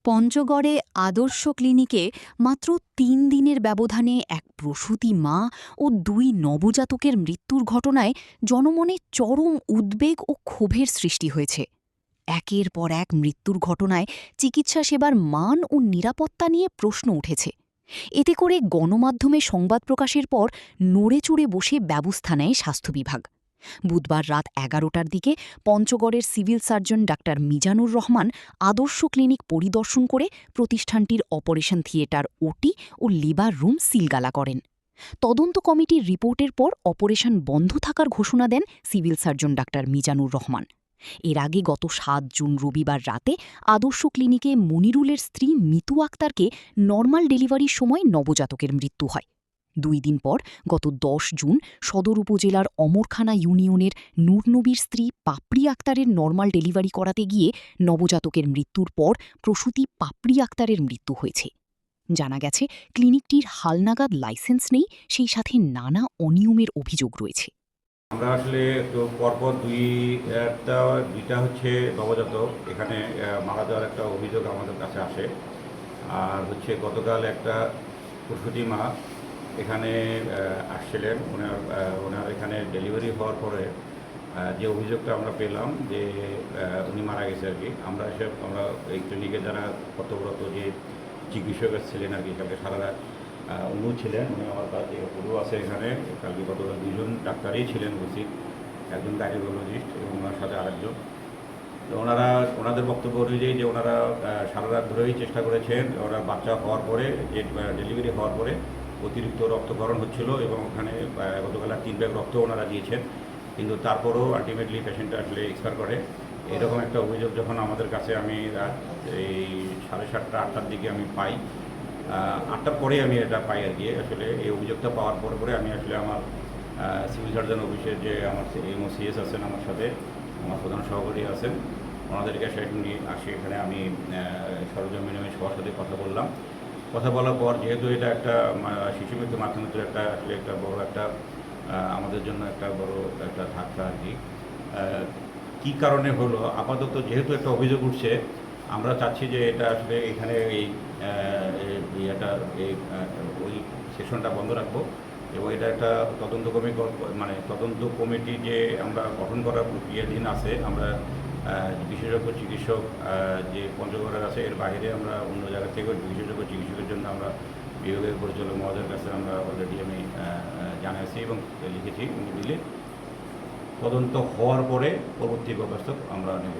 পঞ্চগড়ে আদর্শ ক্লিনিকে মাত্র ৩ দিনের ব্যবধানে এক প্রসূতি মা ও ২ নবজাতকের মৃত্যুর ঘটনায় জনমনে চরম উদ্বেগ ও ক্ষোভের সৃষ্টি হয়েছে। একের পর এক মৃত্যুর ঘটনায় চিকিৎসা সেবার মান ও নিরাপত্তা নিয়ে প্রশ্ন উঠেছে। এতে করে গণমাধ্যমে সংবাদ প্রকাশের পর নড়েচড়ে বসে ব্যবস্থা নেয় স্বাস্থ্য বিভাগ। বুধবার রাত ১১টার দিকে পঞ্চগড়ের সিভিল সার্জন ডাক্তার মিজানুর রহমান আদর্শ ক্লিনিক পরিদর্শন করে প্রতিষ্ঠানটির অপারেশন থিয়েটার ওটি ও লিভার রুম সিলগালা করেন। তদন্ত কমিটির রিপোর্টের পর অপারেশন বন্ধ থাকার ঘোষণা দেন সিভিল সার্জন ডাক্তার মিজানুর রহমান। এর আগে গত ৭ জুন রবিবার রাতে আদর্শ ক্লিনিকে মনিরুলের স্ত্রী মিতু আক্তারকে নর্মাল ডেলিভারির সময় নবজাতকের মৃত্যু হয়। ২ দিন পর গত ১০ জুন সদর উপজেলার অমরখানা ইউনিয়নের নূরনবীর স্ত্রী পাপড়ি আক্তারের নর্মাল ডেলিভারি করাতে গিয়ে নবজাতকের মৃত্যুর পর প্রসূতি পাপড়ি আক্তারের মৃত্যু হয়েছে। জানা গেছে, ক্লিনিকটির হালনাগাদ লাইসেন্স নেই, সেই সাথে নানা অনিয়মের অভিযোগ রয়েছে। আমরা আসলে তো পরপর দুইটা হচ্ছে নবজাতক এখানে মারা যাওয়ার একটা অভিযোগ আমাদের কাছে আসে। আর হচ্ছে গতকাল একটা প্রসূতি মা এখানে আসছিলেন। ওনার এখানে ডেলিভারি হওয়ার পরে যে অভিযোগটা আমরা পেলাম যে উনি মারা গেছে আর কি। আমরা এই ক্লিনিকে যারা কর্তব্যরত যে চিকিৎসক ছিলেন আর কি, কালকে সারা রাত উনিও ছিলেন, উনি আমার কাছে পুরো আছে এখানে। কালকে গতকাল ২জন ডাক্তারই ছিলেন উপস্থিত, একজন গাইনোকোলজিস্ট এবং ওনার সাথে আরেকজন। তো ওনাদের বক্তব্য অনুযায়ী যে ওনারা সারা রাত ধরেই চেষ্টা করেছেন। ওরা বাচ্চা হওয়ার পরে, যে ডেলিভারি হওয়ার পরে অতিরিক্ত রক্তক্ষরণ হচ্ছিল এবং ওখানে গতকাল ৩ ব্যাগ রক্ত ওনারা দিয়েছেন, কিন্তু তারপরেও আলটিমেটলি পেশেন্টটা আসলে এক্সপায়ার করে। এরকম একটা অভিযোগ যখন আমাদের কাছে আমি রাত এই 7:30 8টার দিকে আমি পাই, 8টার পরে আমি এটা পাই আর কি। আসলে এই অভিযোগটা পাওয়ার পরে আমি আসলে আমার সিভিল সার্জন অফিসের যে আমার এমওসিএস আছেন, আমার সাথে আমার প্রধান সহকারী আছেন, ওনাদেরকে নিয়ে আসি এখানে। আমি সরজমিনে সবার সাথে কথা বলার পর, যেহেতু এটা একটা শিশু মৃত্যু মাধ্যমিক আসলে একটা বড় একটা আমাদের জন্য একটা বড় একটা ধাক্কা আর কি। কী কারণে হলো, আপাতত যেহেতু একটা অভিযোগ উঠছে, আমরা চাচ্ছি যে এটা আসলে এখানে এই ওই সেশনটা বন্ধ রাখবো এবং এটা একটা তদন্ত কমিটি যে আমরা গঠন করার প্রক্রিয়াধীন আছে। আমরা বিশেষজ্ঞ চিকিৎসক যে পঞ্চগড়ের আছে, এর বাইরে আমরা অন্য জায়গা থেকে বিশেষজ্ঞ চিকিৎসকের জন্য আমরা বিভাগের পরিচালক মহোদয়ের কাছে আমরা অলরেডি আমি জানাইছি এবং লিখেছি। উনি দিলে তদন্ত হওয়ার পরে পরবর্তী ব্যবস্থা আমরা নেব।